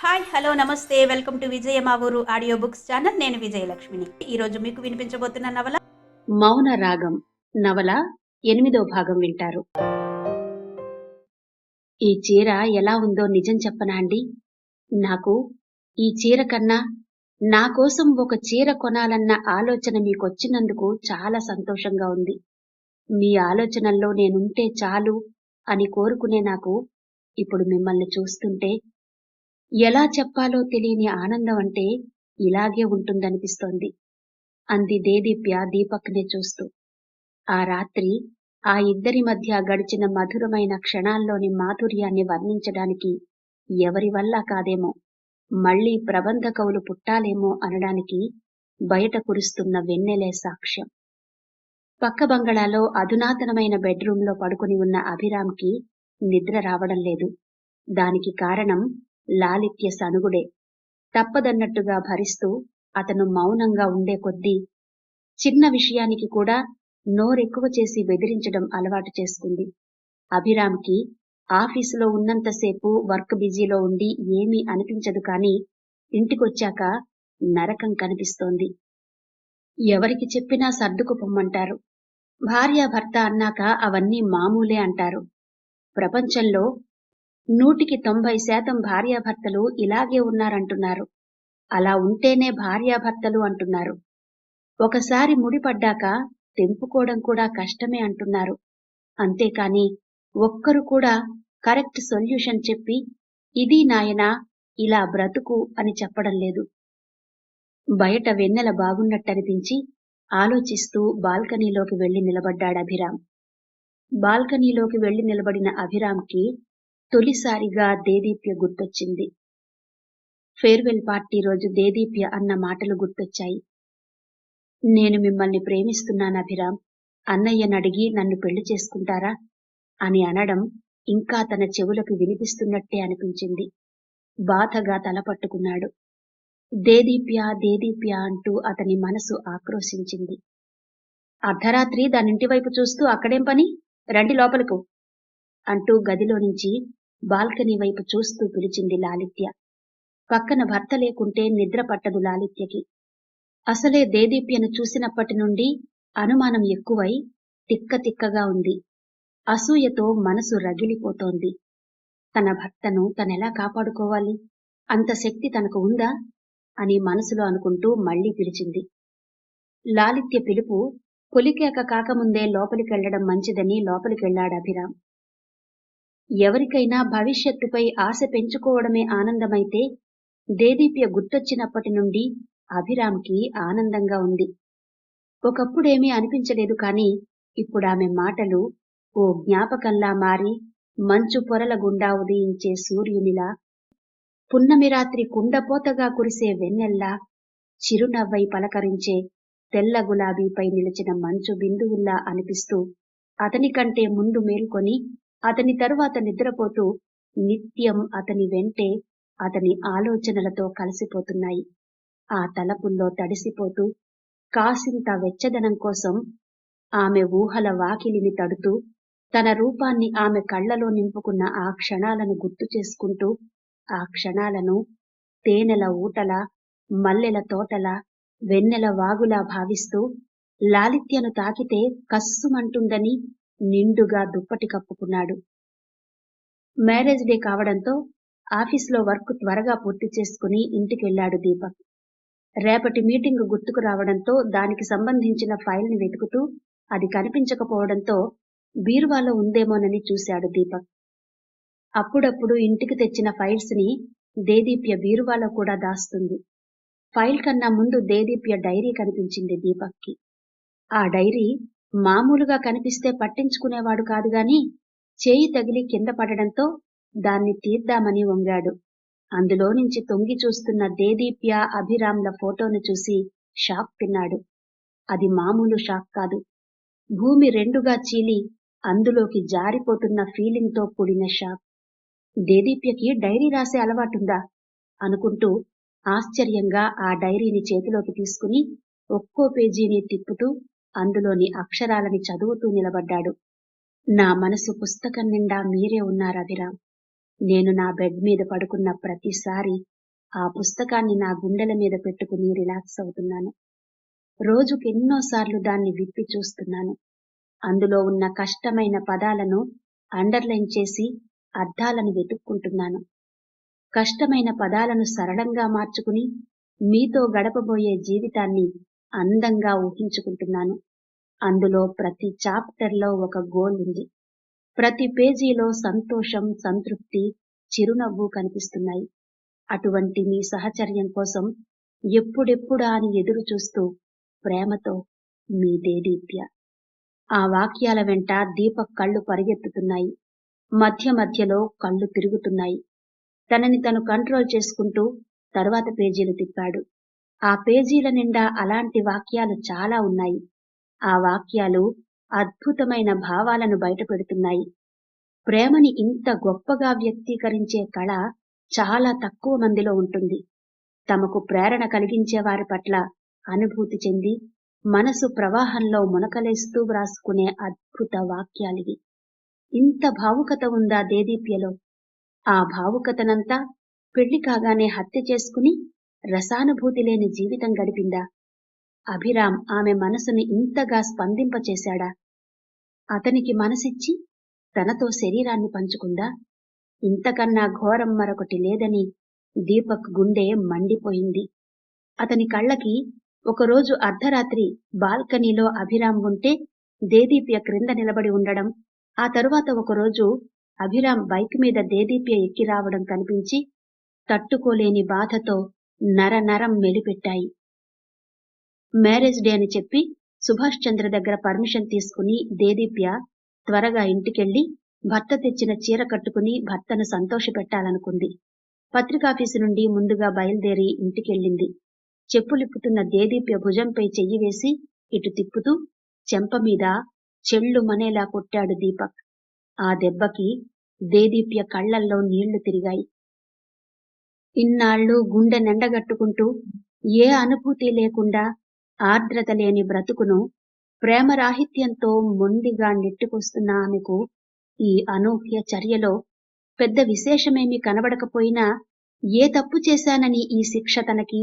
Hi hello నమస్తే welcome to విజయ మా ఊరు ఆడియో బుక్స్ ఛానల్. నేను విజయలక్ష్మిని. ఈరోజు మీకు వినిపించబోతున్న నవల మౌన రాగం నవల 8వ భాగం వింటారు. ఈ చీర ఎలా ఉందో నిజం చెప్పనా అండి? నాకు ఈ చీర కన్నా నా కోసం ఒక చీర కొనాలన్న ఆలోచన మీకొచ్చినందుకు చాలా సంతోషంగా ఉంది. మీ ఆలోచనల్లో నేనుంటే చాలు అని కోరుకునే నాకు ఇప్పుడు మిమ్మల్ని చూస్తుంటే ఎలా చెప్పాలో తెలియని ఆనందం అంటే ఇలాగే ఉంటుందనిపిస్తోంది అంది దేదీప్య దీపక్నే చూస్తూ. ఆ రాత్రి ఆ ఇద్దరి మధ్య గడిచిన మధురమైన క్షణాల్లోని మాధుర్యాన్ని వర్ణించడానికి ఎవరి వల్ల కాదేమో, మళ్లీ ప్రబంధ కవులు పుట్టాలేమో అనడానికి బయట కురుస్తున్న వెన్నెలే సాక్ష్యం. పక్క బంగళాలో అధునాతనమైన బెడ్రూంలో పడుకుని ఉన్న అభిరామ్కి నిద్ర రావడం లేదు. దానికి కారణం లాలిత్య సనుగుడే. తప్పదన్నట్టుగా భరిస్తూ అతను మౌనంగా ఉండే కొద్దీ చిన్న విషయానికి కూడా నోరెక్కువ చేసి బెదిరించడం అలవాటు చేసుకుంది. అభిరామ్కి ఆఫీసులో ఉన్నంతసేపు వర్క్ బిజీలో ఉండి ఏమీ అనిపించదు, కానీ ఇంటికొచ్చాక నరకం కనిపిస్తోంది. ఎవరికి చెప్పినా సర్దుకు పొమ్మంటారు. భార్యాభర్త అన్నాక అవన్నీ మామూలే అంటారు. ప్రపంచంలో 100% భార్యాభర్తలు ఇలాగే ఉన్నారంటున్నారు. అలా ఉంటేనే భార్యాభర్తలు అంటున్నారు. ఒకసారి ముడిపడ్డాక తెంపుకోవడం కూడా కష్టమే అంటున్నారు. అంతేకాని ఒక్కరు కూడా కరెక్ట్ సొల్యూషన్ చెప్పి ఇది నాయనా ఇలా బ్రతుకు అని చెప్పడం లేదు. బయట వెన్నెల బాగున్నట్టనిపించి ఆలోచిస్తూ బాల్కనీలోకి వెళ్లి నిలబడ్డాడు అభిరామ్. బాల్కనీలోకి వెళ్లి నిలబడిన అభిరామ్కి తొలిసారిగా దేదీప్య గుర్తొచ్చింది. ఫేర్వెల్ పార్టీ రోజు దేదీప్య అన్న మాటలు గుర్తొచ్చాయి. నేను మిమ్మల్ని ప్రేమిస్తున్నాను అభిరామ్, అన్నయ్యనడిగి నన్ను పెళ్లి చేసుకుంటారా అని అనడం ఇంకా తన చెవులకు వినిపిస్తున్నట్టే అనిపించింది. బాధగా తలపట్టుకున్నాడు. దేదీప్య దేదీప్య అంటూ అతని మనసు ఆక్రోశించింది. అర్ధరాత్రి దానింటి వైపు చూస్తూ అక్కడేం పని, రండి లోపలకు అంటూ గదిలో నుంచి బాల్కనీ వైపు చూస్తూ పిలిచింది లాలిత్య. పక్కన భర్త లేకుంటే నిద్ర పట్టదు లాలిత్యకి. అసలే దేదీప్యను చూసినప్పటి నుండి అనుమానం ఎక్కువై తిక్కగా ఉంది. అసూయతో మనసు రగిలిపోతోంది. తన భర్తను తనెలా కాపాడుకోవాలి, అంత శక్తి తనకు ఉందా అని మనసులో అనుకుంటూ మళ్లీ పిలిచింది. లాలిత్య పిలుపు కొలికేక కాకముందే లోపలికెళ్లడం మంచిదని లోపలికెళ్లాడు అభిరామ్. ఎవరికైనా భవిష్యత్తుపై ఆశ పెంచుకోవడమే ఆనందమైతే దేదీప్య గుర్తొచ్చినప్పటి నుండి అభిరామ్కి ఆనందంగా ఉంది. ఒకప్పుడేమీ అనిపించలేదు, కానీ ఇప్పుడామె మాటలు ఓ జ్ఞాపకంలా మారి మంచు పొరల గుండా ఉదయించే సూర్యునిలా, పున్నమి రాత్రి కుండపోతగా కురిసే వెన్నెల్లా, చిరునవ్వై పలకరించే తెల్ల గులాబీపై నిలిచిన మంచు బిందువుల్లా అనిపిస్తూ అతని కంటే ముందు మేల్కొని అతని తరువాత నిద్రపోతూ నిత్యం అతని వెంటే అతని ఆలోచనలతో కలిసిపోతున్నాయి. ఆ తలపుల్లో తడిసిపోతూ కాసింత వెచ్చదనం కోసం ఆమె ఊహల వాకిలిని తడుతూ తన రూపాన్ని ఆమె కళ్లలో నింపుకున్న ఆ క్షణాలను గుర్తు చేసుకుంటూ ఆ క్షణాలను తేనెల ఊటల, మల్లెల తోటల, వెన్నెల వాగులా భావిస్తూ లాలిత్యను తాకితే కస్సుమంటుందని నిండుగా దుప్పటి కప్పుకున్నాడు. మ్యారేజ్ డే కావడంతో ఆఫీసులో వర్క్ త్వరగా పూర్తి చేసుకుని ఇంటికెళ్లాడు దీపక్. రేపటి మీటింగ్ గుర్తుకు రావడంతో దానికి సంబంధించిన ఫైల్ని వెతుకుతూ అది కనిపించకపోవడంతో బీరువాలో ఉందేమోనని చూశాడు దీపక్. అప్పుడప్పుడు ఇంటికి తెచ్చిన ఫైల్స్ ని దేదీప్య బీరువాలో కూడా దాస్తుంది. ఫైల్ కన్నా ముందు దేదీప్య డైరీ కనిపించింది దీపక్కి. ఆ డైరీ మామూలుగా కనిపిస్తే పట్టించుకునేవాడు కాదుగాని చేయి తగిలి కింద పడడంతో దాన్ని తీద్దామని వంగాడు. అందులో నుంచి తొంగి చూస్తున్న దేదీప్య, అభిరామ్ల ఫోటోను చూసి షాక్ తిన్నాడు. అది మామూలు షాక్ కాదు, భూమి రెండుగా చీలి అందులోకి జారిపోతున్న ఫీలింగ్తో కూడిన షాక్. దేదీప్యకి డైరీ రాసే అలవాటుందా అనుకుంటూ ఆశ్చర్యంగా ఆ డైరీని చేతిలోకి తీసుకుని ఒక్కో పేజీని తిప్పుతూ అందులోని అక్షరాలని చదువుతూ నిలబడ్డాడు. నా మనసు పుస్తకం నిండా మీరే ఉన్నారు అభిరామ్. నేను నా బెడ్ మీద పడుకున్న ప్రతిసారి ఆ పుస్తకాన్ని నా గుండెల మీద పెట్టుకుని రిలాక్స్ అవుతున్నాను. రోజుకు ఎన్నోసార్లు దాన్ని విప్పి చూస్తున్నాను. అందులో ఉన్న కష్టమైన పదాలను అండర్లైన్ చేసి అర్థాలను వెతుక్కుంటున్నాను. కష్టమైన పదాలను సరళంగా మార్చుకుని మీతో గడపబోయే జీవితాన్ని అందంగా ఊహించుకుంటున్నాను. అందులో ప్రతి చాప్టర్లో ఒక గోల్ ఉంది. ప్రతి పేజీలో సంతోషం, సంతృప్తి, చిరునవ్వు కనిపిస్తున్నాయి. అటువంటి మీ సహచర్యం కోసం ఎప్పుడెప్పుడా అని ఎదురు చూస్తూ ప్రేమతో మీ దేదీప్య. ఆ వాక్యాల వెంట దీపక్ కళ్ళు పరిగెత్తుతున్నాయి. మధ్య మధ్యలో కళ్ళు తిరుగుతున్నాయి. తనని తను కంట్రోల్ చేసుకుంటూ తర్వాత పేజీలు తిప్పాడు. ఆ పేజీల నిండా అలాంటి వాక్యాలు చాలా ఉన్నాయి. ఆ వాక్యాలు అద్భుతమైన భావాలను బయటపెడుతున్నాయి. ప్రేమని ఇంత గొప్పగా వ్యక్తీకరించే కళ చాలా తక్కువ మందిలో ఉంటుంది. తమకు ప్రేరణ కలిగించే వారి పట్ల అనుభూతి చెంది మనసు ప్రవాహంలో మునకలేస్తూ వ్రాసుకునే అద్భుత వాక్యాలివి. ఇంత భావుకత ఉందా దేదీప్యలో? ఆ భావుకతనంతా పెళ్లి కాగానే హత్య చేసుకుని రసానుభూతి లేని జీవితం గడిపిందా? అభిరామ్ ఆమె మనసుని ఇంతగా స్పందింపచేశాడా? అతనికి మనసిచ్చి తనతో శరీరాన్ని పంచుకుందా? ఇంతకన్నా ఘోరం మరొకటి లేదని దీపక్ గుండె మండిపోయింది. అతని కళ్ళకి ఒకరోజు అర్ధరాత్రి బాల్కనీలో అభిరామ్ ఉంటే దేదీప్య క్రింద నిలబడి ఉండడం, ఆ తరువాత ఒకరోజు అభిరామ్ బైక్ మీద దేదీప్య ఎక్కి రావడం కనిపించి తట్టుకోలేని బాధతో నరనరం మెలిపెట్టాయి. మ్యారేజ్ డే అని చెప్పి సుభాష్ చంద్ర దగ్గర పర్మిషన్ తీసుకుని దేదీప్య త్వరగా ఇంటికెళ్లి భర్త తెచ్చిన చీర కట్టుకుని భర్తను సంతోషపెట్టాలనుకుంది. పత్రికాఫీసు నుండి ముందుగా బయలుదేరి ఇంటికెళ్ళింది. చెప్పులిప్పుతున్న దేదీప్య భుజంపై చెయ్యి వేసి ఇటు తిప్పుతూ చెంప మీద చెళ్ళుమనేలా కొట్టాడు దీపక్. ఆ దెబ్బకి దేదీప్య కళ్లల్లో నీళ్లు తిరిగాయి. ఇన్నాళ్లు గుండె నిండగట్టుకుంటూ ఏ అనుభూతి లేకుండా ఆర్ద్రత లేని బ్రతుకును ప్రేమరాహిత్యంతో మొండిగా నెట్టుకొస్తున్న ఆమెకు ఈ అనూహ్య చర్యలో పెద్ద విశేషమేమీ కనబడకపోయినా ఏ తప్పు చేశానని ఈ శిక్ష తనకి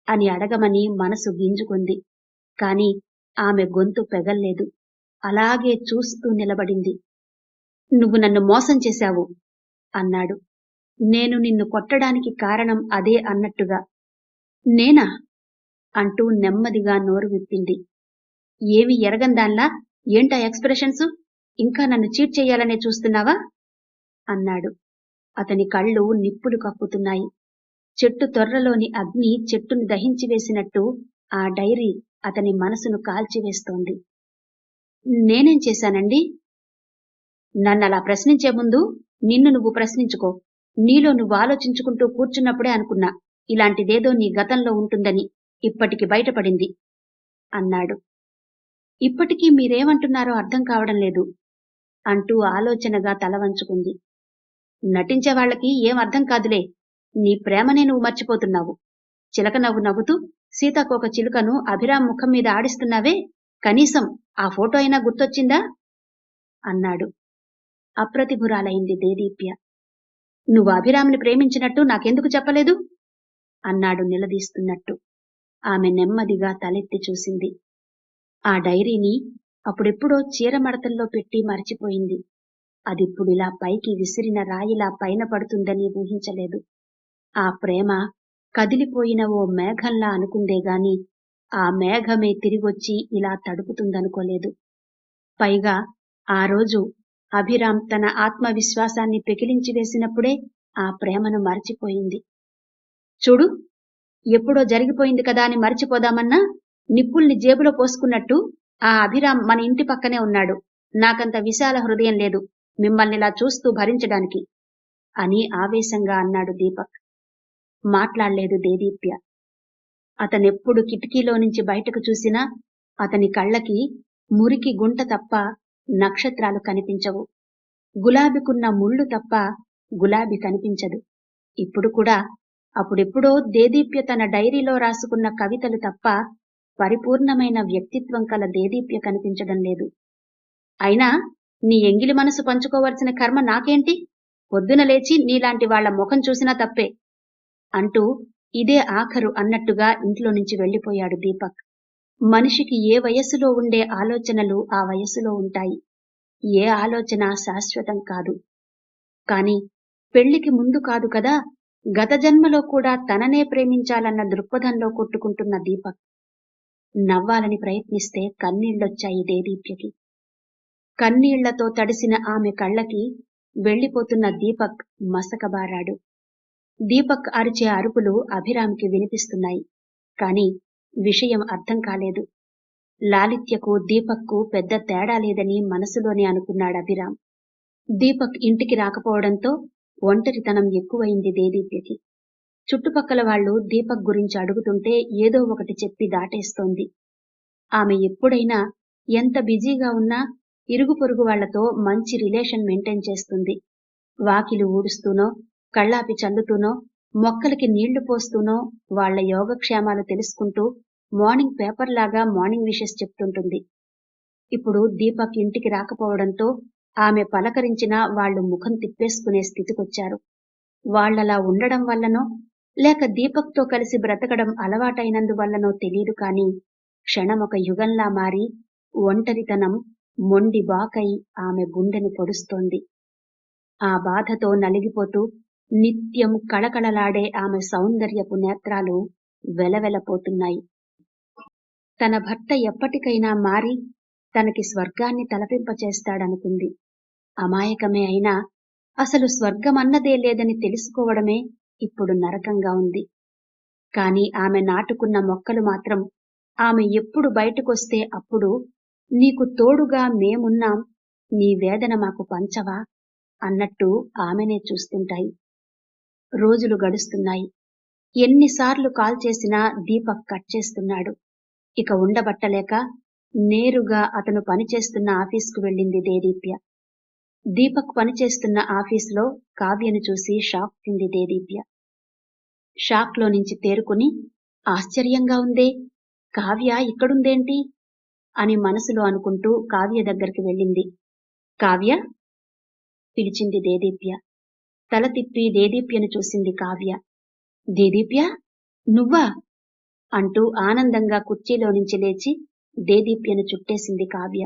అని అడగమని మనసు గింజుకుంది. కాని ఆమె గొంతు పెగల్లేదు. అలాగే చూస్తూ నిలబడింది. నువ్వు నన్ను మోసం చేశావు అన్నాడు. నేను నిన్ను కొట్టడానికి కారణం అదే అన్నట్టుగా. నేనా అంటూ నెమ్మదిగా నోరు విప్పింది. ఏవి ఎరగందాన్లా ఏంటా ఎక్స్ప్రెషన్స్? ఇంకా నన్ను చీట్ చెయ్యాలనే చూస్తున్నావా అన్నాడు. అతని కళ్ళు నిప్పులు కక్కుతున్నాయి. చెట్టు తొర్రలోని అగ్ని చెట్టును దహించివేసినట్టు ఆ డైరీ అతని మనసును కాల్చివేస్తోంది. నేనేం చేశానండి? నన్నలా ప్రశ్నించే ముందు నిన్ను నువ్వు ప్రశ్నించుకో. నీలో నువ్వు ఆలోచించుకుంటూ కూర్చున్నప్పుడే అనుకున్నా ఇలాంటిదేదో నీ గతంలో ఉంటుందని. ఇప్పటికి బయటపడింది అన్నాడు. ఇప్పటికీ మీరేమంటున్నారో అర్థం కావడం లేదు అంటూ ఆలోచనగా తల వంచుకుంది. నటించేవాళ్లకి ఏం అర్థం కాదులే. నీ ప్రేమనే నువ్వు మర్చిపోతున్నావు. చిలక నవ్వు నవ్వుతూ సీతాకోక చిలుకను అభిరామ్ ముఖం మీద ఆడిస్తున్నావే, కనీసం ఆ ఫోటో అయినా గుర్తొచ్చిందా అన్నాడు. అప్రతిభురాలైంది దేదీప్య. నువ్వు అభిరామ్ని ప్రేమించినట్టు నాకెందుకు చెప్పలేదు అన్నాడు నిలదీస్తున్నట్టు. ఆమె నెమ్మదిగా తలెత్తి చూసింది. ఆ డైరీని అప్పుడెప్పుడో చీరమడతల్లో పెట్టి మర్చిపోయింది. అదిప్పుడిలా పైకి విసిరిన రాయిలా పైన పడుతుందని ఊహించలేదు. ఆ ప్రేమ కదిలిపోయిన ఓ మేఘంలా అనుకుందేగాని ఆ మేఘమే తిరిగొచ్చి ఇలా తడుపుతుందనుకోలేదు. పైగా ఆ రోజు అభిరామ్ తన ఆత్మవిశ్వాసాన్ని పెకిలించి వేసినప్పుడే ఆ ప్రేమను మరచిపోయింది. చూడు, ఎప్పుడో జరిగిపోయింది కదా అని మర్చిపోదామన్నా నిప్పుల్ని జేబులో పోసుకున్నట్టు ఆ అభిరామ్ మన ఇంటి పక్కనే ఉన్నాడు. నాకంత విశాల హృదయం లేదు మిమ్మల్నిలా చూస్తూ భరించడానికి అని ఆవేశంగా అన్నాడు దీపక్. మాట్లాడలేదు దేదీప్య. అతనెప్పుడు కిటికీలో నుంచి బయటకు చూసినా అతని కళ్ళకి మురికి గుంట తప్ప నక్షత్రాలు కనిపించవు. గులాబీకున్న ముళ్ళు తప్ప గులాబీ కనిపించదు. ఇప్పుడు కూడా అప్పుడెప్పుడో దేదీప్య తన డైరీలో రాసుకున్న కవితలు తప్ప పరిపూర్ణమైన వ్యక్తిత్వం కల దేదీప్య కనిపించడం లేదు. అయినా నీ ఎంగిలి మనసు పంచుకోవలసిన కర్మ నాకేంటి? పొద్దున లేచి నీలాంటి వాళ్ల ముఖం చూసినా తప్పే అంటూ ఇదే ఆఖరు అన్నట్టుగా ఇంట్లో నుంచి వెళ్లిపోయాడు దీపక్. మనిషికి ఏ వయస్సులో ఉండే ఆలోచనలు ఆ వయస్సులో ఉంటాయి. ఏ ఆలోచన శాశ్వతం కాదు. కాని పెళ్లికి ముందు కాదు కదా, గత జన్మలో కూడా తననే ప్రేమించాలన్న దృక్పథంలో కొట్టుకుంటున్న దీపక్. నవ్వాలని ప్రయత్నిస్తే కన్నీళ్లొచ్చాయి దేదీప్యకి. కన్నీళ్లతో తడిసిన ఆమె కళ్ళకి వెళ్లిపోతున్న దీపక్ మసకబారాడు. దీపక్ అరిచే అరుపులు అభిరామ్కి వినిపిస్తున్నాయి. కాని విషయం అర్థం కాలేదు. లాలిత్యకు దీపక్కు పెద్ద తేడా లేదని మనసులోనే అనుకున్నాడు అభిరామ్. దీపక్ ఇంటికి రాకపోవడంతో ఒంటరితనం ఎక్కువైంది దేదీప్యకి. చుట్టుపక్కల వాళ్లు దీపక్ గురించి అడుగుతుంటే ఏదో ఒకటి చెప్పి దాటేస్తోంది. ఆమె ఎప్పుడైనా ఎంత బిజీగా ఉన్నా ఇరుగు పొరుగు వాళ్లతో మంచి రిలేషన్ మెయింటైన్ చేస్తుంది. వాకిలి ఊడుస్తూనో, కళ్ళాపి చల్లుతూనో, మొక్కలకి నీళ్లు పోస్తూనో వాళ్ల యోగక్షేమాలు తెలుసుకుంటూ మార్నింగ్ పేపర్ లాగా మార్నింగ్ విషెస్ చెప్తుంటుంది. ఇప్పుడు దీపక్ ఇంటికి రాకపోవడంతో ఆమె పలకరించినా వాళ్లు ముఖం తిప్పేసుకునే స్థితికొచ్చారు. వాళ్లలా ఉండడం వల్లనో, లేక దీపక్తో కలిసి బ్రతకడం అలవాటైనందువల్లనో తెలీదు కాని క్షణమొక యుగంలా మారి ఒంటరితనం మొండి బాకై ఆమె గుండెను పొడుస్తోంది. ఆ బాధతో నలిగిపోతూ నిత్యం కళకళలాడే ఆమె సౌందర్యపు నేత్రాలు వెలవెలపోతున్నాయి. తన భర్త ఎప్పటికైనా మారి తనకి స్వర్గాన్ని తలపింపచేస్తాడనుకుంది. అమాయకమే అయినా అసలు స్వర్గమన్నదే లేదని తెలుసుకోవడమే ఇప్పుడు నరకంగా ఉంది. కాని ఆమె నాటుకున్న మొక్కలు మాత్రం ఆమె ఎప్పుడు బయటకొస్తే అప్పుడు నీకు తోడుగా మేమున్నాం, నీ వేదన మాకు పంచవా అన్నట్టు ఆమెనే చూస్తుంటాయి. రోజులు గడుస్తున్నాయి. ఎన్నిసార్లు కాల్ చేసినా దీపక్ కట్ చేస్తున్నాడు. ఇక ఉండబట్టలేక నేరుగా అతను పనిచేస్తున్న ఆఫీసుకు వెళ్ళింది దేదీప్య. దీపక్ పనిచేస్తున్న ఆఫీసులో కావ్యను చూసి షాక్ తింది దేదీప్య. షాక్లో నుంచి తేరుకుని ఆశ్చర్యంగా ఉందే, కావ్య ఇక్కడుందేంటి అని మనసులో అనుకుంటూ కావ్య దగ్గరికి వెళ్ళింది. కావ్య పిలిచింది దేదీప్య. తల తిప్పి దేదీప్యను చూసింది కావ్య. దేదీప్య నువ్వా అంటూ ఆనందంగా కుర్చీలో నుంచి లేచి దేదీప్యను చుట్టేసింది కావ్య.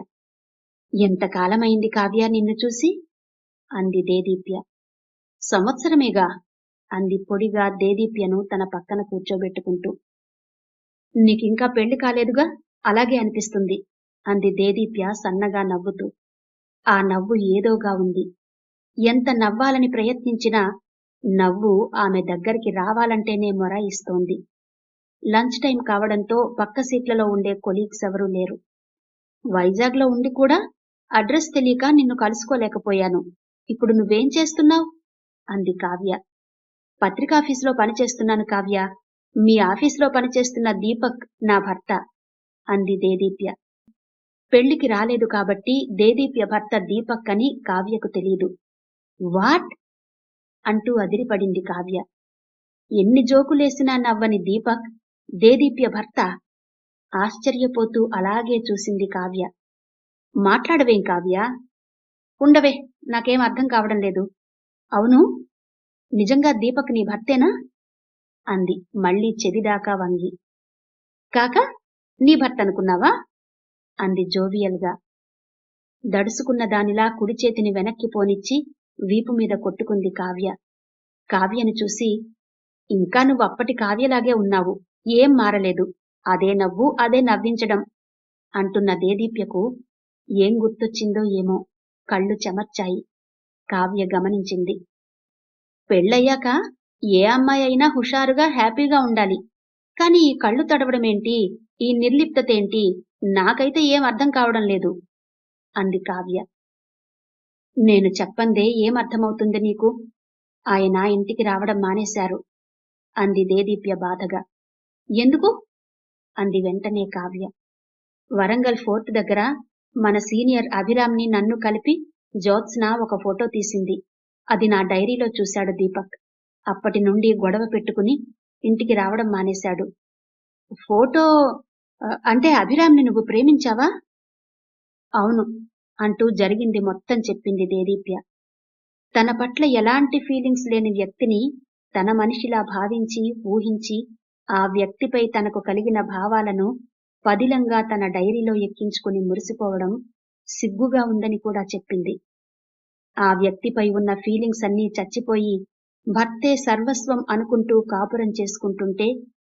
ఎంతకాలమైంది కావ్య నిన్ను చూసి అంది దేదీప్య. సంవత్సరమేగా అంది పొడిగా దేదీప్యను తన పక్కన కూర్చోబెట్టుకుంటూ. నీకింకా పెళ్లి కాలేదుగా, అలాగే అనిపిస్తుంది అంది దేదీప్య సన్నగా నవ్వుతూ. ఆ నవ్వు ఏదోగా ఉంది. ఎంత నవ్వాలని ప్రయత్నించినా నవ్వు ఆమె దగ్గరికి రావాలంటేనే మొరాయిస్తోంది. లంచ్ టైం కావడంతో పక్క సీట్లలో ఉండే కొలీగ్స్ ఎవరూ లేరు. వైజాగ్లో ఉండి కూడా అడ్రస్ తెలియక నిన్ను కలుసుకోలేకపోయాను. ఇప్పుడు నువ్వేం చేస్తున్నావు అంది కావ్య. పత్రికాఫీసులో పనిచేస్తున్నాను కావ్య. మీ ఆఫీసులో పనిచేస్తున్న దీపక్ నా భర్త అంది దేదీప్య. పెళ్లికి రాలేదు కాబట్టి దేదీప్య భర్త దీపక్ అని కావ్యకు తెలీదు. వాట్ అంటూ అదిరిపడింది కావ్య. ఎన్ని జోకులేసినా నవ్వని దీపక్ దేదీప్య భర్త? ఆశ్చర్యపోతూ అలాగే చూసింది కావ్య. మాట్లాడవేం కావ్య? ఉండవే, నాకేం అర్థం కావడం లేదు. అవును, నిజంగా దీపక్ నీ భర్తేనా అంది మళ్లీ చెవిదాకా వంగి. కాక నీ భర్త అనుకున్నావా అంది జోవియల్గా. దడుసుకున్న దానిలా కుడి చేతిని వెనక్కి పోనిచ్చి వీపు మీద కొట్టుకుంది కావ్య. కావ్యను చూసి, ఇంకా నువ్వు అప్పటి కావ్యలాగే ఉన్నావు, ఏం మారలేదు, అదే నవ్వు అదే నవ్వించడం అంటున్న దేదీప్యకు ఏం గుర్తొచ్చిందో ఏమో కళ్ళు చెమర్చాయి. కావ్య గమనించింది. పెళ్ళయ్యాక ఏ అమ్మాయి అయినా హుషారుగా హ్యాపీగా ఉండాలి. కాని ఈ కళ్ళు తడవడమేంటి, ఈ నిర్లిప్తతేంటి, నాకైతే ఏం అర్థం కావడం లేదు అంది కావ్య. నేను చెప్పందే ఏమర్థమవుతుంది నీకు? ఆయన ఇంటికి రావడం మానేశారు అంది దేదీప్య బాధగా. ఎందుకు అంది వెంటనే కావ్య. వరంగల్ ఫోర్ట్ దగ్గర మన సీనియర్ అభిరామ్ని నన్ను కలిపి జ్యోత్స్న ఒక ఫోటో తీసింది. అది నా డైరీలో చూశాడు దీపక్. అప్పటి నుండి గొడవ పెట్టుకుని ఇంటికి రావడం మానేశాడు. ఫోటో అంటే అభిరామ్ని నువ్వు ప్రేమించావా? అవును అంటూ జరిగింది మొత్తం చెప్పింది దేదీప్య. తన పట్ల ఎలాంటి ఫీలింగ్స్ లేని వ్యక్తిని తన మనిషిలా భావించి, ఊహించి, ఆ వ్యక్తిపై తనకు కలిగిన భావాలను పదిలంగా తన డైరీలో ఎక్కించుకుని మురిసిపోవడం సిగ్గుగా ఉందని కూడా చెప్పింది. ఆ వ్యక్తిపై ఉన్న ఫీలింగ్స్ అన్నీ చచ్చిపోయి, భర్తే సర్వస్వం అనుకుంటూ కాపురం చేసుకుంటుంటే,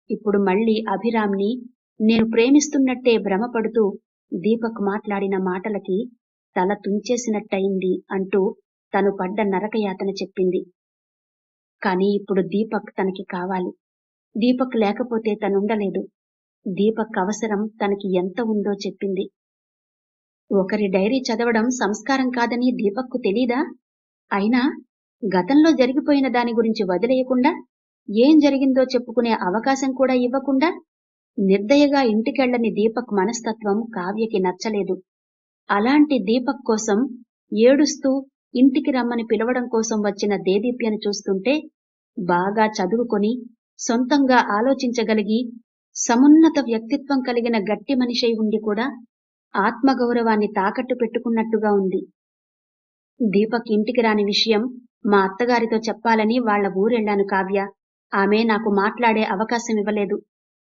ఇప్పుడు మళ్ళీ అభిరామ్‌ని నేను ప్రేమిస్తున్నట్టే భ్రమపడుతూ దీపక్ మాట్లాడిన మాటలకి తల తుంచేసినట్టయింది అంటూ తను పడ్డ నరకయాతన చెప్పింది. కానీ ఇప్పుడు దీపక్ తనకి కావాలి. దీపక్ లేకపోతే తనుండలేదు. దీపక్ అవసరం తనకి ఎంత ఉందో చెప్పింది. ఒకరి డైరీ చదవడం సంస్కారం కాదని దీపక్కు తెలీదా? అయినా గతంలో జరిగిపోయిన దాని గురించి వదిలేయకుండా, ఏం జరిగిందో చెప్పుకునే అవకాశం కూడా ఇవ్వకుండా, నిర్దయగా ఇంటికెళ్ళని దీపక్ మనస్తత్వం కావ్యకి నచ్చలేదు. అలాంటి దీపక్ కోసం ఏడుస్తూ ఇంటికి రమ్మని పిలవడం కోసం వచ్చిన దేదీప్యను చూస్తుంటే, బాగా చదువుకొని, సొంతంగా ఆలోచించగలిగి, సమున్నత వ్యక్తిత్వం కలిగిన గట్టి మనిషై ఉండి కూడా ఆత్మగౌరవాన్ని తాకట్టు పెట్టుకున్నట్టుగా ఉంది. దీపక్ ఇంటికి రాని విషయం మా అత్తగారితో చెప్పాలని వాళ్ళ ఊరెళ్ళాను కావ్య. ఆమె నాకు మాట్లాడే అవకాశం ఇవ్వలేదు.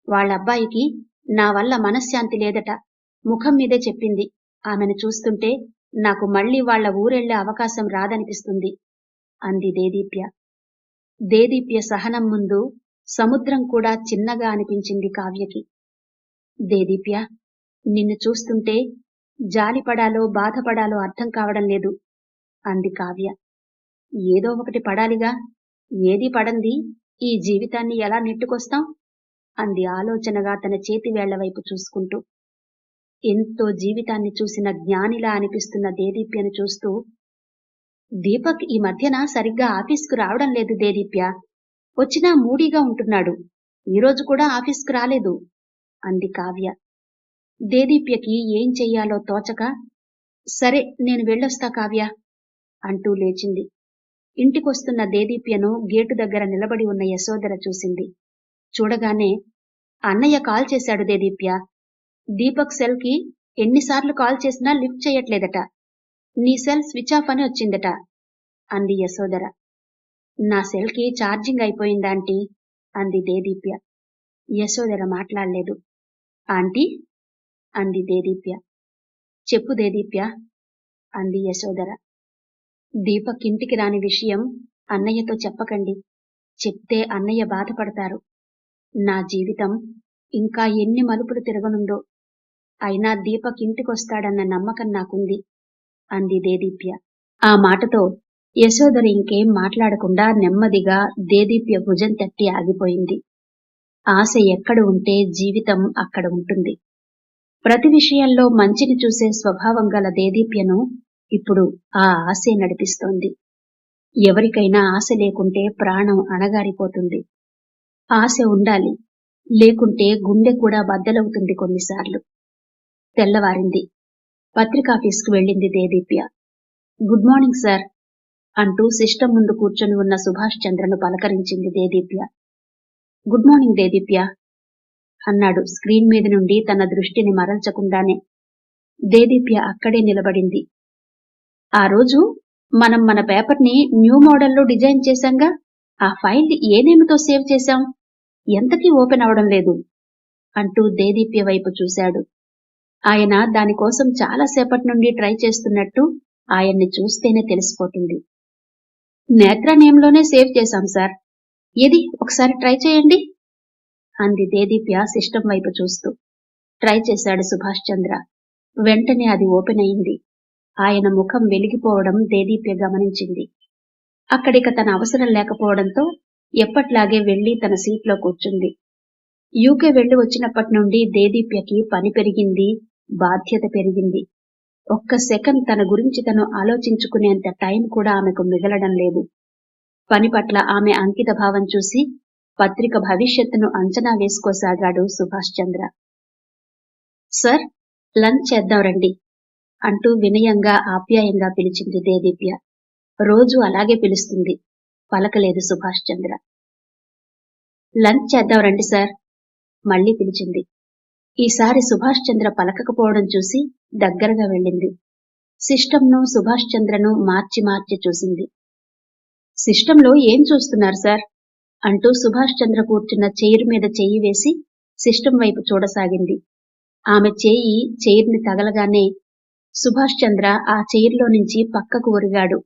వాళ్ళబ్బాయికి నా వల్ల మనశ్శాంతి లేదట. ముఖం మీదే చెప్పింది. ఆమెను చూస్తుంటే నాకు మళ్ళీ వాళ్ళ ఊరెళ్ళే అవకాశం రాదనిపిస్తుంది అంది దేదీప్య. దేదీప్య సహనం ముందు సముద్రం కూడా చిన్నగా అనిపించింది కావ్యకి. దేదీప్య, నిన్ను చూస్తుంటే జాలిపడాలో బాధపడాలో అర్థం కావడం లేదు అంది కావ్య. ఏదో ఒకటి పడాలిగా, ఏదీ పడంది ఈ జీవితాన్ని ఎలా నెట్టుకొస్తాం అంది ఆలోచనగా తన చేతివేళ్ల వైపు చూసుకుంటూ. ఎంతో జీవితాన్ని చూసిన జ్ఞానిలా అనిపిస్తున్న దేదీప్యను చూస్తూ, దీపక్ ఈ మధ్యన సరిగ్గా ఆఫీస్కు రావడం లేదు దేదీప్య. వచ్చినా మూడీగా ఉంటున్నాడు. ఈరోజు కూడా ఆఫీస్కు రాలేదు అంది కావ్య. దేదీప్యకి ఏం చెయ్యాలో తోచక, సరే నేను వెళ్ళొస్తా కావ్య అంటూ లేచింది. ఇంటికొస్తున్న దేదీప్యను గేటు దగ్గర నిలబడి ఉన్న యశోధర చూసింది. చూడగానే, అన్నయ్య కాల్ చేశాడు దేదీప్య. దీపక్ సెల్కి ఎన్నిసార్లు కాల్ చేసినా లిఫ్ట్ చెయ్యట్లేదట. నీ సెల్ స్విచ్ ఆఫ్ అని వచ్చిందట అంది యశోధర. నా సెల్కి ఛార్జింగ్ అయిపోయిందాంటీ అంది దేదీప్య. యశోధర మాట్లాడలేదు. ఆంటీ అంది దేదీప్య. చెప్పు దేదీప్య అంది యశోధర. దీపక్ ఇంటికి రాని విషయం అన్నయ్యతో చెప్పకండి. చెప్తే అన్నయ్య బాధపడతారు. నా జీవితం ఇంకా ఎన్ని మలుపులు తిరగనుందో. అయినా దీపక్ ఇంటికొస్తాడన్న నమ్మకం నాకుంది అంది దేదీప్య. ఆ మాటతో యశోధర ఇంకేం మాట్లాడకుండా నెమ్మదిగా దేదీప్య భుజం తట్టి ఆగిపోయింది. ఆశ ఎక్కడ ఉంటే జీవితం అక్కడ ఉంటుంది. ప్రతి విషయంలో మంచిని చూసే స్వభావం గల దేదీప్యను ఇప్పుడు ఆ ఆశే నడిపిస్తోంది. ఎవరికైనా ఆశ లేకుంటే ప్రాణం అణగారిపోతుంది. ఆశ ఉండాలి, లేకుంటే గుండె కూడా బద్దలవుతుంది కొన్నిసార్లు. తెల్లవారింది. పత్రికాఫీసుకు వెళ్ళింది దేదీప్య. గుడ్ మార్నింగ్ సార్ అంటూ సిస్టం ముందు కూర్చొని ఉన్న సుభాష్ చంద్రను పలకరించింది దేదీప్య. గుడ్ మార్నింగ్ దేదీప్య అన్నాడు స్క్రీన్ మీద నుండి తన దృష్టిని మరల్చకుండానే. దేదీప్య అక్కడే నిలబడింది. ఆ రోజు మనం మన పేపర్ని న్యూ మోడల్లో డిజైన్ చేశాంగా, ఆ ఫైల్ ఏ నేమ్తో సేవ్ చేశాం? ఎంతకీ ఓపెన్ అవడం లేదు అంటూ దేదీప్య వైపు చూశాడు. ఆయన దానికోసం చాలాసేపటి నుండి ట్రై చేస్తున్నట్టు ఆయన్ని చూస్తేనే తెలిసిపోతుంది. నేత్ర నేమ్లోనే సేవ్ చేశాం సార్. ఏది ఒకసారి ట్రై చేయండి అంది దేదీప్య సిస్టం వైపు చూస్తూ. ట్రై చేశాడు సుభాష్ చంద్ర. వెంటనే అది ఓపెన్ అయింది. ఆయన ముఖం వెలిగిపోవడం దేదీప్య గమనించింది. అక్కడిక తన అవసరం లేకపోవడంతో ఎప్పట్లాగే వెళ్లి తన సీట్లో కూర్చుంది. యూకే వెళ్లి వచ్చినప్పటి నుండి దేదీప్యకి పని పెరిగింది, బాధ్యత పెరిగింది. ఒక్క సెకండ్ తన గురించి తను ఆలోచించుకునేంత టైం కూడా ఆమెకు మిగలడం లేదు. పని పట్ల ఆమె అంకిత భావం చూసి పత్రిక భవిష్యత్తును అంచనా వేసుకోసాగాడు సుభాష్ చంద్ర. సార్, లంచ్ చేద్దాం రండి అంటూ వినయంగా ఆప్యాయంగా పిలిచింది దేదీప్య. రోజు అలాగే పిలుస్తుంది. పలకలేదు సుభాష్ చంద్ర. లంచ్ చేద్దాం రండి సార్ మళ్లీ పిలిచింది. ఈసారి సుభాష్ చంద్ర పలకకపోవడం చూసి దగ్గరగా వెళ్ళింది. సిస్టంను సుభాష్ చంద్రను మార్చి మార్చి చూసింది. సిస్టంలో ఏం చూస్తున్నారు సార్ అంటూ సుభాష్ చంద్ర కూర్చున్న చైర్ మీద చెయ్యి వేసి సిస్టం వైపు చూడసాగింది. ఆమె చేయి చైర్ని తగలగానే సుభాష్ చంద్ర ఆ చైర్లో నుంచి పక్కకు ఒరిగాడు.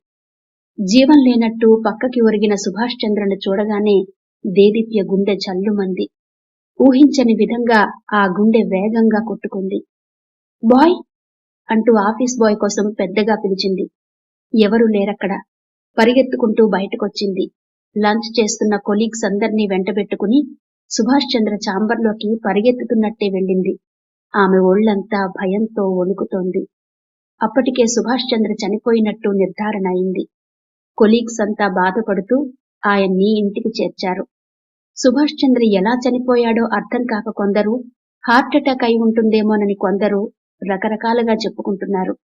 జీవం లేనట్టు పక్కకి ఒరిగిన సుభాష్ చంద్రను చూడగానే దేదీప్య గుండె జల్లుమంది. ఊహించని విధంగా ఆ గుండె వేగంగా కొట్టుకుంది. బాయ్ అంటూ ఆఫీస్ బాయ్ కోసం పెద్దగా పిలిచింది. ఎవరూ లేరక్కడ. పరిగెత్తుకుంటూ బయటకొచ్చింది. లంచ్ చేస్తున్న కొలీగ్స్ అందర్నీ వెంటబెట్టుకుని సుభాష్ చంద్ర ఛాంబర్లోకి పరిగెత్తుతున్నట్టే వెళ్ళింది. ఆమె ఒళ్లంతా భయంతో వణుకుతోంది. అప్పటికే సుభాష్ చంద్ర చనిపోయినట్టు నిర్ధారణ అయింది. కొలీగ్స్ అంతా బాధపడుతూ ఆయన్ని ఇంటికి చేర్చారు. సుభాష్ చంద్ర ఎలా చనిపోయాడో అర్థం కాక కొందరు, హార్ట్అటాక్ అయి ఉంటుందేమోనని కొందరు రకరకాలుగా చెప్పుకుంటున్నారు.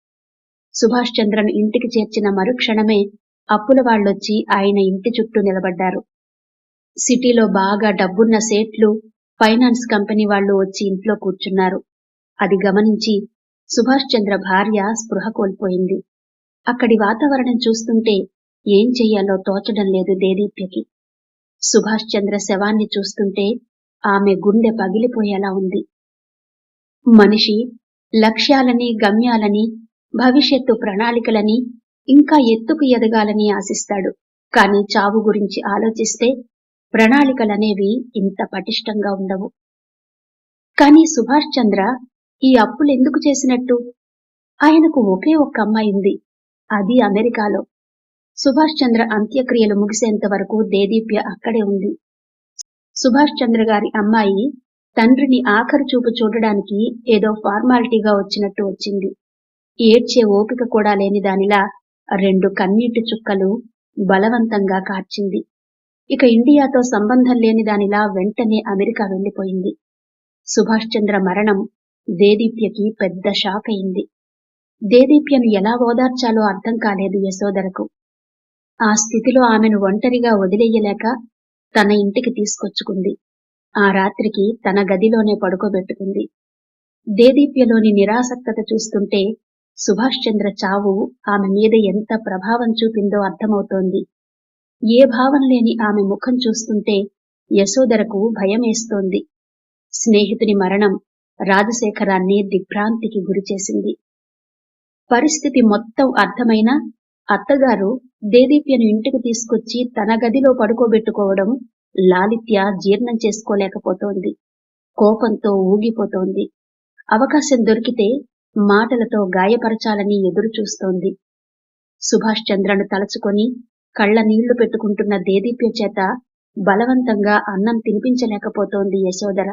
సుభాష్ చంద్రను ఇంటికి చేర్చిన మరుక్షణమే అప్పుల వాళ్ళొచ్చి ఆయన ఇంటి చుట్టూ నిలబడ్డారు. సిటీలో బాగా డబ్బున్న సేట్లు, ఫైనాన్స్ కంపెనీ వాళ్ళు వచ్చి ఇంట్లో కూర్చున్నారు. అది గమనించి సుభాష్ చంద్ర భార్య స్పృహ కోల్పోయింది. అక్కడి వాతావరణం చూస్తుంటే ఏం చెయ్యాలో తోచడం లేదు దేదీప్యకి. సుభాష్ చంద్ర శవాన్ని చూస్తుంటే ఆమె గుండె పగిలిపోయేలా ఉంది. మనిషి లక్ష్యాలని, గమ్యాలని, భవిష్యత్తు ప్రణాళికలని, ఇంకా ఎత్తుకు ఎదగాలని ఆశిస్తాడు. కాని చావు గురించి ఆలోచిస్తే ప్రణాళికలనేవి ఇంత పటిష్టంగా ఉండవు. కాని సుభాష్ చంద్ర ఈ అప్పులెందుకు చేసినట్టు? ఆయనకు ఒకే ఒక్క అమ్మాయి ఉంది. అది అమెరికాలో. సుభాష్ చంద్ర అంత్యక్రియలు ముగిసేంత వరకు దేదీప్య అక్కడే ఉంది. సుభాష్ చంద్ర గారి అమ్మాయి తండ్రిని ఆఖరు చూపు చూడడానికి ఏదో ఫార్మాలిటీగా వచ్చినట్టు వచ్చింది. ఏడ్చే ఓపిక కూడా లేని దానిలా 2 కన్నీటి చుక్కలు బలవంతంగా కార్చింది. ఇక ఇండియాతో సంబంధం లేని దానిలా వెంటనే అమెరికా వెళ్లిపోయింది. సుభాష్ చంద్ర మరణం దేదీప్యకి పెద్ద షాక్ అయింది. దేదీప్యను ఎలా ఓదార్చాలో అర్థం కాలేదు యశోదరకు. ఆ స్థితిలో ఆమెను ఒంటరిగా వదిలేయలేక తన ఇంటికి తీసుకొచ్చుకుంది. ఆ రాత్రికి తన గదిలోనే పడుకోబెట్టుకుంది. దేదీప్యలోని నిరాసక్తత చూస్తుంటే సుభాష్ చంద్ర చావు ఆమె మీద ఎంత ప్రభావం చూపిందో అర్థమవుతోంది. ఏ భావం లేని ఆమె ముఖం చూస్తుంటే యశోదరకు భయమేస్తోంది. స్నేహితుని మరణం రాజశేఖరాన్ని దిగ్భ్రాంతికి గురిచేసింది. పరిస్థితి మొత్తం అర్థమైనా అత్తగారు దేదీప్యను ఇంటికి తీసుకొచ్చి తన గదిలో పడుకోబెట్టుకోవడం లాలిత్య జీర్ణం చేసుకోలేకపోతోంది. కోపంతో ఊగిపోతోంది. అవకాశం దొరికితే మాటలతో గాయపరచాలని ఎదురు చూస్తోంది. సుభాష్ చంద్రను తలచుకొని కళ్ళ నీళ్లు పెట్టుకుంటున్న దేదీప్య చేత బలవంతంగా అన్నం తినిపించలేకపోతోంది యశోదర.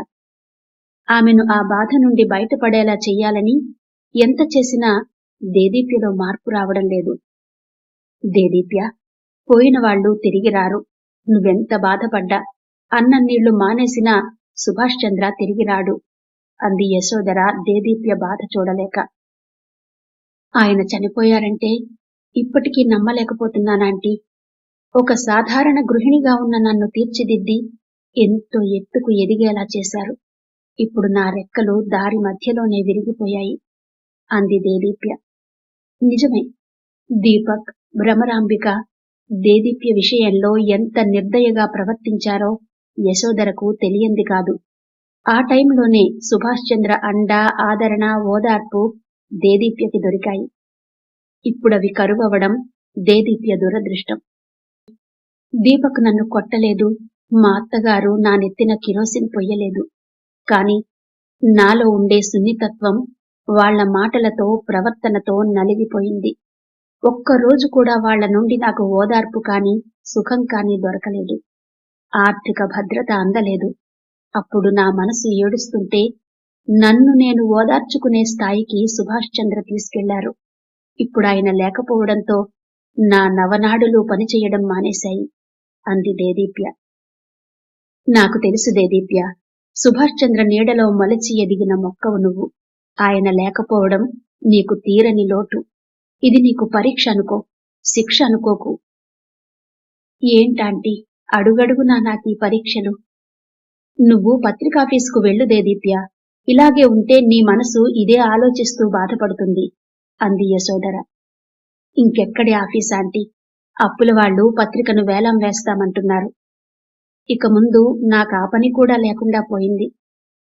ఆమెను ఆ బాధ నుండి బయటపడేలా చెయ్యాలని ఎంత చేసినా దేదీప్యలో మార్పు రావడం లేదు. దేదీప్య, పోయిన వాళ్ళు తిరిగి రారు. నువ్వెంత బాధపడ్డా, అన్నం నీళ్లు మానేసినా సుభాష్ చంద్ర తిరిగి రాడు అంది యశోదర దేదీప్య బాధ చూడలేక. ఆయన చనిపోయారంటే ఇప్పటికీ నమ్మలేకపోతున్నానాంటీ. ఒక సాధారణ గృహిణిగా ఉన్న నన్ను తీర్చిదిద్ది ఎంతో ఎత్తుకు ఎదిగేలా చేశారు. ఇప్పుడు నా రెక్కలు దారి మధ్యలోనే విరిగిపోయాయి అంది దేదీప్య. నిజమే, దీపక్, భ్రమరాంబిక దేదీప్య విషయంలో ఎంత నిర్దయగా ప్రవర్తించారో యశోదరకు తెలియంది కాదు. ఆ టైంలోనే సుభాష్ చంద్ర అండ, ఆదరణ, ఓదార్పు దేదీప్యకి దొరికాయి. ఇప్పుడవి కరువవడం దేదీప్య దురదృష్టం. దీపక్ నన్ను కొట్టలేదు, మా అత్తగారు నా నెత్తిన కిరోసిన్ పొయ్యలేదు. కాని నాలో ఉండే సున్నితత్వం వాళ్ల మాటలతో, ప్రవర్తనతో నలిగిపోయింది. ఒక్కరోజు కూడా వాళ్ల నుండి నాకు ఓదార్పు కాని, సుఖం కాని దొరకలేదు. ఆర్థిక భద్రత అందలేదు. అప్పుడు నా మనసు ఏడుస్తుంటే నన్ను నేను ఓదార్చుకునే స్థాయికి సుభాష్ చంద్ర తీసుకెళ్లారు. ఇప్పుడాయన లేకపోవడంతో నా నవనాడులు పనిచేయడం మానేశాయి అంది దేదీప్య. నాకు తెలుసు దేదీప్య, సుభాష్ చంద్ర నీడలో మొలచి ఎదిగిన మొక్కవు నువ్వు. ఆయన లేకపోవడం నీకు తీరని లోటు. ఇది నీకు పరీక్ష అనుకో, శిక్ష అనుకోకు. ఏంటాంటీ అడుగడుగునా నాకీ పరీక్షలు? నువ్వు పత్రికాఫీసుకు వెళ్ళు దేదీప్య. ఇలాగే ఉంటే నీ మనసు ఇదే ఆలోచిస్తూ బాధపడుతుంది అంది యశోదర. ఇంకెక్కడి ఆఫీస్ ఆంటీ, అప్పుల వాళ్ళు పత్రికను వేలం వేస్తామంటున్నారు. ఇక ముందు నాకు ఆ పని కూడా లేకుండా పోయింది.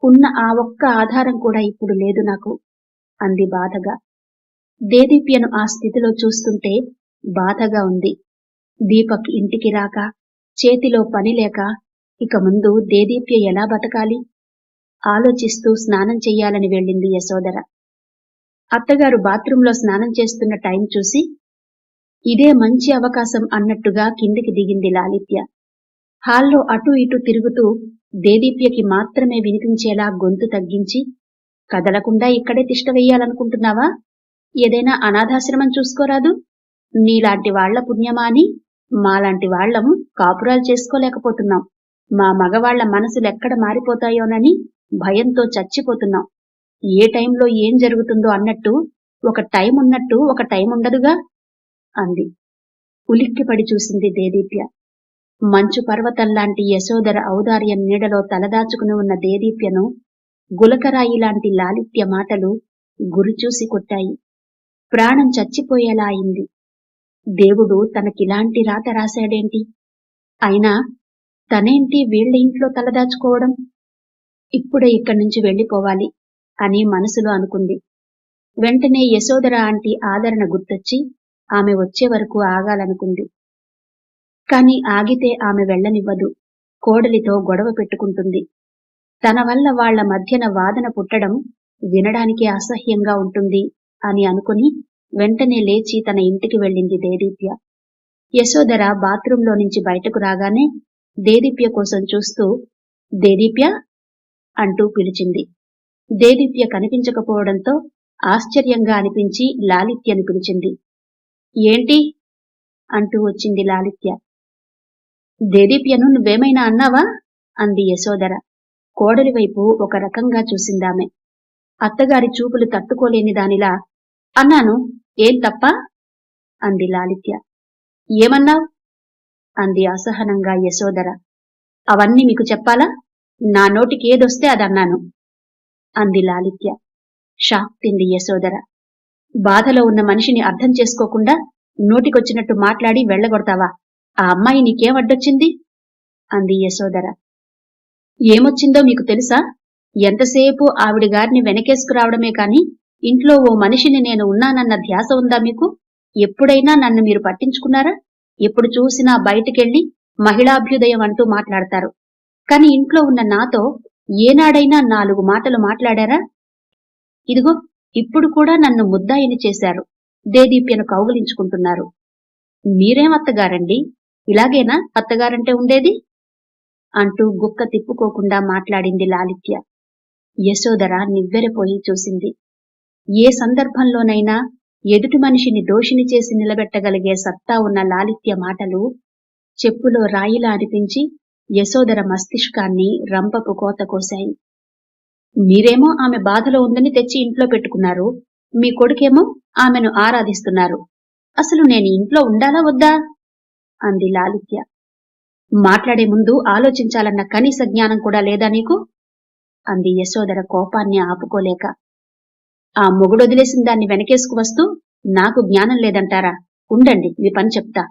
ఉన్న ఆ ఒక్క ఆధారం కూడా ఇప్పుడు లేదు నాకు అంది బాధగా. దేదీప్యను ఆ స్థితిలో చూస్తుంటే బాధగా ఉంది. దీపక్ ఇంటికి రాక, చేతిలో పని లేక ఇక ముందు దేదీప్య ఎలా బతకాలి? ఆలోచిస్తూ స్నానం చెయ్యాలని వెళ్ళింది యశోధర. అత్తగారు బాత్రూంలో స్నానం చేస్తున్న టైం చూసి ఇదే మంచి అవకాశం అన్నట్టుగా కిందికి దిగింది లాలిత్య. హాల్లో అటూ ఇటూ తిరుగుతూ దేదీప్యకి మాత్రమే వినిపించేలా గొంతు తగ్గించి, కదలకుండా ఇక్కడే తిష్ట వెయ్యాలనుకుంటున్నావా? ఏదైనా అనాథాశ్రమం చూసుకోరాదు? నీలాంటి వాళ్ల పుణ్యమా అని మాలాంటి వాళ్లం కాపురాలు చేసుకోలేకపోతున్నాం. మా మగవాళ్ల మనసులెక్కడ మారిపోతాయోనని భయంతో చచ్చిపోతున్నాం. ఏ టైంలో ఏం జరుగుతుందో అన్నట్టు ఒక టైం ఉన్నట్టు ఒక టైం ఉండదుగా అంది. ఉలిక్కిపడి చూసింది దేదీప్య. మంచు పర్వతంలాంటి యశోధర ఔదార్యం నీడలో తలదాచుకుని ఉన్న దేదీప్యను గులకరాయిలాంటి లాలిత్య మాటలు గురిచూసి కొట్టాయి. ప్రాణం చచ్చిపోయేలా అయింది. దేవుడు తనకిలాంటి రాత రాశాడేంటి? అయినా తనేంటి వీళ్ల ఇంట్లో తలదాచుకోవడం? ఇప్పుడే ఇక్కడి నుంచి వెళ్లిపోవాలి అని మనసులో అనుకుంది. వెంటనే యశోధర ఆంటీ ఆదరణ గుర్తొచ్చి ఆమె వచ్చే వరకు ఆగాలనుకుంది. కాని ఆగితే ఆమె వెళ్లనివ్వదు. కోడలితో గొడవ పెట్టుకుంటుంది. తన వల్ల వాళ్ల మధ్యన వాదన పుట్టడం వినడానికి అసహ్యంగా ఉంటుంది అని అనుకుని వెంటనే లేచి తన ఇంటికి వెళ్ళింది దేదీప్య. యశోధర బాత్రూంలో నుంచి బయటకు రాగానే దేదీప్య కోసం చూస్తూ దేదీప్య అంటూ పిలిచింది. దేదీప్య కనిపించకపోవడంతో ఆశ్చర్యంగా అనిపించి లాలిత్యను పిలిచింది. ఏంటి అంటూ వచ్చింది లాలిత్య. దేదీప్యను నువ్వేమైనా అన్నావా అంది యశోధర. కోడలి వైపు ఒక రకంగా చూసిందామె. అత్తగారి చూపులు తట్టుకోలేని దానిలా అన్నాను, ఏం తప్ప అంది లాలిత్య. ఏమన్నావ్ అంది అసహనంగా యశోధర. అవన్నీ మీకు చెప్పాలా? నా నోటికి ఏదొస్తే అదన్నాను అంది లాలిత్య. షాక్ తింది యశోధర. బాధలో ఉన్న మనిషిని అర్థం చేసుకోకుండా నోటికొచ్చినట్టు మాట్లాడి వెళ్లగొడతావా? ఆ అమ్మాయి నీకేం అడ్డొచ్చింది అంది యశోధర. ఏమొచ్చిందో మీకు తెలుసా? ఎంతసేపు ఆవిడిగారిని వెనకేసుకురావడమే కాని ఇంట్లో ఓ మనిషిని నేను ఉన్నానన్న ధ్యాస ఉందా మీకు? ఎప్పుడైనా నన్ను మీరు పట్టించుకున్నారా? ఎప్పుడు చూసినా బయటికెళ్లి మహిళాభ్యుదయం అంటూ మాట్లాడతారు. కాని ఇంట్లో ఉన్న నాతో ఏనాడైనా 4 మాటలు మాట్లాడారా? ఇదిగో ఇప్పుడు కూడా నన్ను ముద్దాయిని చేశారు. దేదీప్యను కౌగిలించుకుంటున్నారు. మీరేం అత్తగారండి? ఇలాగేనా అత్తగారంటే ఉండేది అంటూ గుక్క తిప్పుకోకుండా మాట్లాడింది లాలిత్య. యశోధర నివ్వెరపోయి చూసింది. ఏ సందర్భంలోనైనా ఎదుటి మనిషిని దోషిని చేసి నిలబెట్టగలిగే సత్తా ఉన్న లాలిత్య మాటలు చెప్పులో రాయిలా అనిపించి యశోధర మస్తిష్కాన్ని రంపపు కోత కోశాయి. మీరేమో ఆమె బాధలో ఉందని తెచ్చి ఇంట్లో పెట్టుకున్నారు. మీ కొడుకేమో ఆమెను ఆరాధిస్తున్నారు. అసలు నేను ఇంట్లో ఉండాలా వద్దా అంది లాలిత్య. మాట్లాడే ముందు ఆలోచించాలన్న కనీస జ్ఞానం కూడా లేదా నీకు అంది యశోధర కోపాన్ని ఆపుకోలేక. ఆ మొగుడొదిలేసిన దాన్ని వెనకేసుకు వస్తూ నాకు జ్ఞానం లేదంటారా? ఉండండి, మీ పని చెప్తా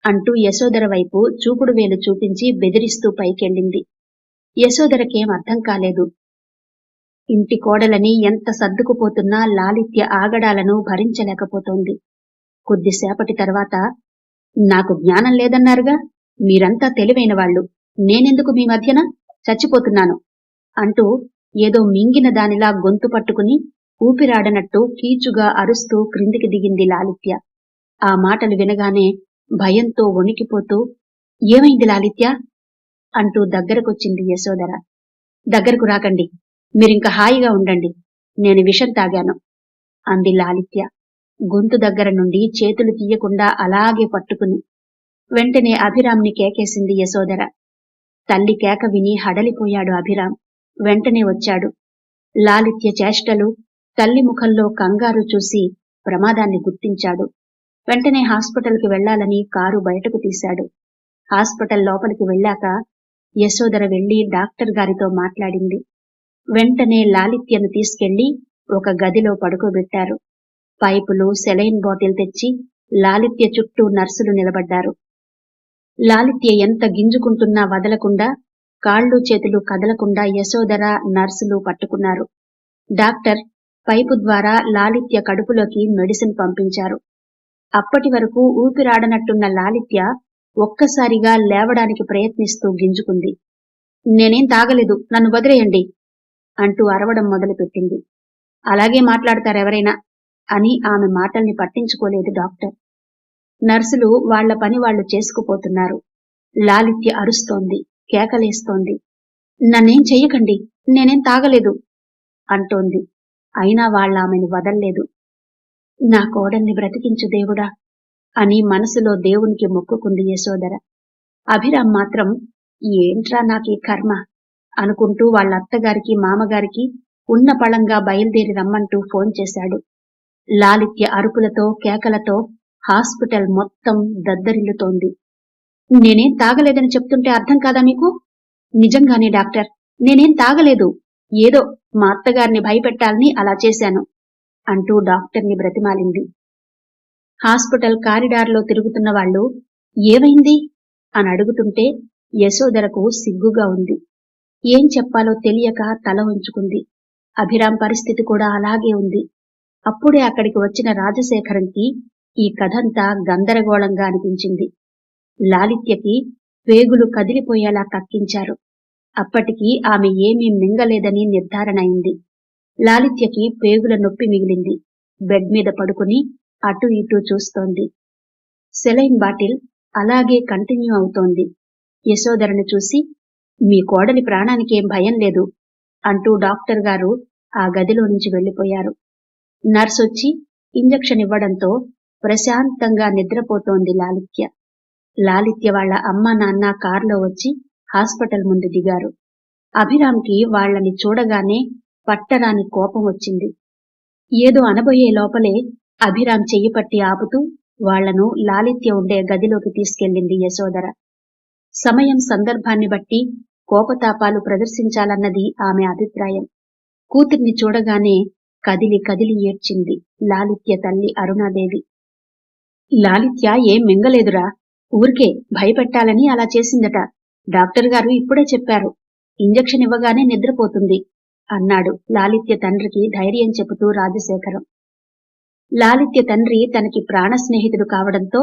అంటూ యశోధర వైపు చూపుడు వేలు చూపించి బెదిరిస్తూ పైకెళ్ళింది. యశోధరకేం అర్థం కాలేదు. ఇంటి కోడలని ఎంత సర్దుకుపోతున్నా లాలిత్య ఆగడాలను భరించలేకపోతోంది. కొద్దిసేపటి తర్వాత నాకు జ్ఞానం లేదన్నారుగా, మీరంతా తెలివైన వాళ్ళు, నేనెందుకు మీ మధ్యన? చచ్చిపోతున్నాను అంటూ ఏదో మింగిన దానిలా గొంతు పట్టుకుని ఊపిరాడనట్టు కీచుగా అరుస్తూ క్రిందికి దిగింది లాలిత్య. ఆ మాటలు వినగానే భయంతో వణికిపోతూ ఏమైంది లాలిత్య అంటూ దగ్గరకొచ్చింది యశోధర. దగ్గరకు రాకండి, మీరింక హాయిగా ఉండండి, నేను విషం తాగాను అంది లాలిత్య గొంతు దగ్గర నుండి చేతులు తీయకుండా అలాగే పట్టుకుని. వెంటనే అభిరామ్ని కేకేసింది యశోధర. తల్లి కేక విని హడలిపోయాడు అభిరామ్. వెంటనే వచ్చాడు. లాలిత్య చేష్టలు, తల్లి ముఖంలో కంగారు చూసి ప్రమాదాన్ని గుర్తించాడు. వెంటనే హాస్పిటల్కి వెళ్లాలని కారు బయటకు తీశాడు. హాస్పిటల్ లోపలికి వెళ్ళాక యశోధర వెళ్లి డాక్టర్ గారితో మాట్లాడింది. వెంటనే లాలిత్యను తీసుకెళ్లి ఒక గదిలో పడుకోబెట్టారు. పైపులు, సెలైన్ బాటిల్ తెచ్చి లాలిత్య చుట్టూ నర్సులు నిలబడ్డారు. లాలిత్య ఎంత గింజుకుంటున్నా వదలకుండా, కాళ్ళు చేతులు కదలకుండా యశోధర, నర్సులు పట్టుకున్నారు. డాక్టర్ పైపు ద్వారా లాలిత్య కడుపులోకి మెడిసిన్ పంపించారు. అప్పటి వరకు ఊపిరాడనట్టున్న లాలిత్య ఒక్కసారిగా లేవడానికి ప్రయత్నిస్తూ గింజుకుంది. నేనేం తాగలేదు, నన్ను వదిలేయండి అంటూ అరవడం మొదలుపెట్టింది. అలాగే మాట్లాడతారెవరైనా అని ఆమె మాటల్ని పట్టించుకోలేదు డాక్టర్. నర్సులు వాళ్ల పని వాళ్లు చేసుకుపోతున్నారు. లాలిత్య అరుస్తోంది, కేకలేస్తోంది. నన్నేం చెయ్యకండి, నేనేం తాగలేదు అంటోంది. అయినా వాళ్ళామెను వదల్లేదు. నా కోడల్ని బ్రతికించు దేవుడా అని మనసులో దేవునికి మొక్కుకుంది యశోధర. అభిరామ్ మాత్రం ఏంట్రా నాకీ కర్మ అనుకుంటూ వాళ్ళ అత్తగారికి మామగారికి ఉన్న పళంగా బయలుదేరి రమ్మంటూ ఫోన్ చేశాడు. లాలిత్య అరుపులతో కేకలతో హాస్పిటల్ మొత్తం దద్దరిల్లుతోంది. నేనేం తాగలేదని చెప్తుంటే అర్థం కాదా మీకు? నిజంగానే డాక్టర్, నేనేం తాగలేదు, ఏదో మా అత్తగారిని భయపెట్టాలని అలా చేశాను అంటూ డాక్టర్ని బ్రతిమాలింది. హాస్పిటల్ కారిడార్లో తిరుగుతున్న వాళ్ళు ఏమైంది అని అడుగుతుంటే యశోధరకు సిగ్గుగా ఉంది. ఏం చెప్పాలో తెలియక తల ఉంచుకుంది. అభిరామ్ పరిస్థితి కూడా అలాగే ఉంది. అప్పుడే అక్కడికి వచ్చిన రాజశేఖరంకి ఈ కథంతా గందరగోళంగా అనిపించింది. లాలిత్యకి పేగులు కదిలిపోయేలా కక్కించారు. అప్పటికి ఆమె ఏమీ మింగలేదని నిర్ధారణ అయింది. లాలిత్యకి పేగుల నొప్పి మిగిలింది. బెడ్ మీద పడుకుని అటూ ఇటూ చూస్తోంది. సెలైన్ బాటిల్ అలాగే కంటిన్యూ అవుతోంది. యశోధరను చూసి, మీ కోడలి ప్రాణానికేం భయం లేదు అంటూ డాక్టర్ గారు ఆ గదిలో నుంచి వెళ్లిపోయారు. నర్సొచ్చి ఇంజెక్షన్ ఇవ్వడంతో ప్రశాంతంగా నిద్రపోతోంది లాలిత్య. లాలిత్య వాళ్ల అమ్మా నాన్న కారులో వచ్చి హాస్పిటల్ ముందు దిగారు. అభిరామ్కి వాళ్లని చూడగానే పట్టరాని కోపం వచ్చింది. ఏదో అనబోయే లోపలే అభిరామ్ చెయ్యి పట్టి ఆపుతూ వాళ్లను లాలిత్య ఉండే గదిలోకి తీసుకెళ్లింది యశోధర. సమయం సందర్భాన్ని బట్టి కోపతాపాలు ప్రదర్శించాలన్నది ఆమె అభిప్రాయం. కూతుర్ని చూడగానే కదిలి కదిలి ఏడ్చింది లాలిత్య తల్లి అరుణాదేవి. లాలిత్య ఏం మింగలేదురా, ఊరికే భయపెట్టాలని అలా చేసిందట. డాక్టర్ గారు ఇప్పుడే చెప్పారు, ఇంజెక్షన్ ఇవ్వగానే నిద్రపోతుంది అన్నాడు లాలిత్య తండ్రికి ధైర్యం చెబుతూ రాజశేఖరం. లాలిత్య తండ్రి తనకి ప్రాణ స్నేహితుడు కావడంతో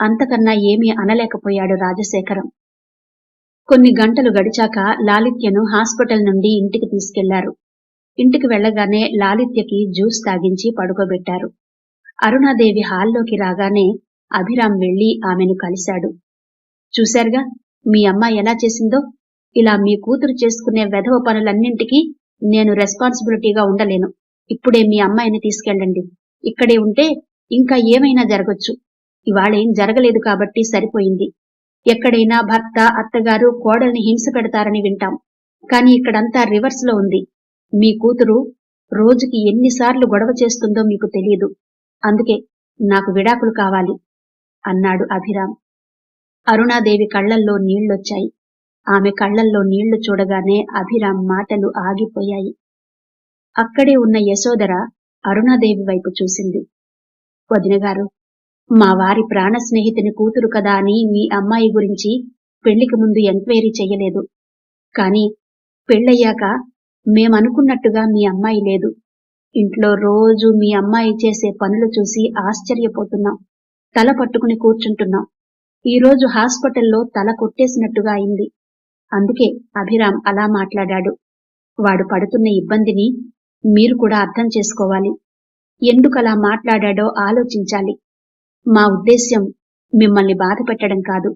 అంతకన్నా ఏమీ అనలేకపోయాడు రాజశేఖరం. కొన్ని గంటలు గడిచాక లాలిత్యను హాస్పిటల్ నుండి ఇంటికి తీసుకెళ్లారు. ఇంటికి వెళ్లగానే లాలిత్యకి జ్యూస్ తాగించి పడుకోబెట్టారు. అరుణాదేవి హాల్లోకి రాగానే అభిరామ్ వెళ్లి ఆమెను కలిశాడు. చూశారుగా మీ అమ్మ ఎలా చేసిందో, ఇలా మీ కూతురు చేసుకునే వెధవ పనులన్నింటికీ నేను రెస్పాన్సిబిలిటీగా ఉండలేను. ఇప్పుడే మీ అమ్మాయిని తీసుకెళ్ళండి. ఇక్కడే ఉంటే ఇంకా ఏమైనా జరగొచ్చు. ఇవాళేం జరగలేదు కాబట్టి సరిపోయింది. ఎక్కడైనా భర్త అత్తగారు కోడల్ని హింస పెడతారని వింటాం, కానీ ఇక్కడంతా రివర్స్ లో ఉంది. మీ కూతురు రోజుకి ఎన్నిసార్లు గొడవ చేస్తుందో మీకు తెలియదు. అందుకే నాకు విడాకులు కావాలి అన్నాడు అభిరామ్. అరుణాదేవి కళ్లల్లో నీళ్లొచ్చాయి. ఆమె కళ్లల్లో నీళ్లు చూడగానే అభిరామ్ మాటలు ఆగిపోయాయి. అక్కడే ఉన్న యశోధర అరుణాదేవి వైపు చూసింది. వదినగారు, మా వారి ప్రాణ స్నేహితుని కూతురు కదా అని మీ అమ్మాయి గురించి పెళ్లికి ముందు ఎంక్వైరీ చెయ్యలేదు. కాని పెళ్ళయ్యాక మేమనుకున్నట్టుగా మీ అమ్మాయి లేదు. ఇంట్లో రోజు మీ అమ్మాయి చేసే పనులు చూసి ఆశ్చర్యపోతున్నాం. తల పట్టుకుని కూర్చుంటున్నాం. ఈరోజు హాస్పిటల్లో తల కొట్టేసినట్టుగా అయింది. అందుకే అభిరామ్ అలా మాట్లాడాడు. వాడు పడుతున్న ఇబ్బందిని మీరు కూడా అర్థం చేసుకోవాలి. ఎందుకలా మాట్లాడాడో ఆలోచించాలి. మా ఉద్దేశ్యం మిమ్మల్ని బాధ పెట్టడం కాదు.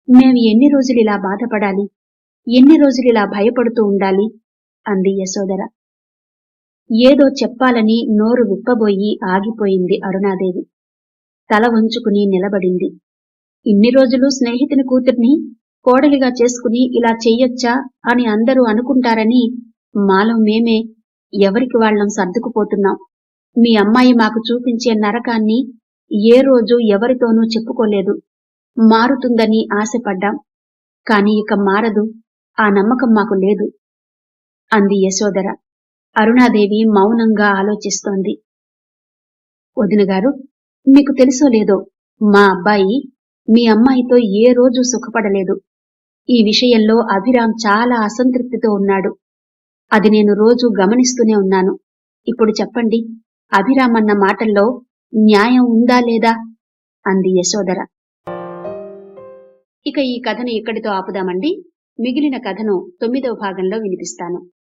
మేము ఎన్ని రోజులు ఇలా బాధపడాలి, ఎన్ని రోజులు ఇలా భయపడుతూ ఉండాలి అంది యశోధర. ఏదో చెప్పాలని నోరు విప్పబోయి ఆగిపోయింది అరుణాదేవి. తల వంచుకుని నిలబడింది. ఇన్ని రోజులు స్నేహితుని కూతుర్ని కోడలిగా చేసుకుని ఇలా చెయ్యొచ్చా అని అందరూ అనుకుంటారని మాలో మేమే ఎవరికి వాళ్ళం సర్దుకుపోతున్నాం. మీ అమ్మాయి మాకు చూపించే నరకాన్ని ఏ రోజు ఎవరితోనూ చెప్పుకోలేదు. మారుతుందని ఆశపడ్డాం, కాని ఇక మారదు, ఆ నమ్మకం మాకు లేదు అంది యశోధర. అరుణాదేవి మౌనంగా ఆలోచిస్తోంది. వదినగారు, మీకు తెలుసో లేదో, మా అబ్బాయి మీ అమ్మాయితో ఏ రోజు సుఖపడలేదు. ఈ విషయంలో అభిరామ్ చాలా అసంతృప్తితో ఉన్నాడు. అది నేను రోజూ గమనిస్తూనే ఉన్నాను. ఇప్పుడు చెప్పండి, అభిరామ్ అన్న మాటల్లో న్యాయం ఉందా లేదా? అంది యశోధర. ఇక ఈ కథను ఇక్కడితో ఆపుదామండి. మిగిలిన కథను 9వ భాగంలో వినిపిస్తాను.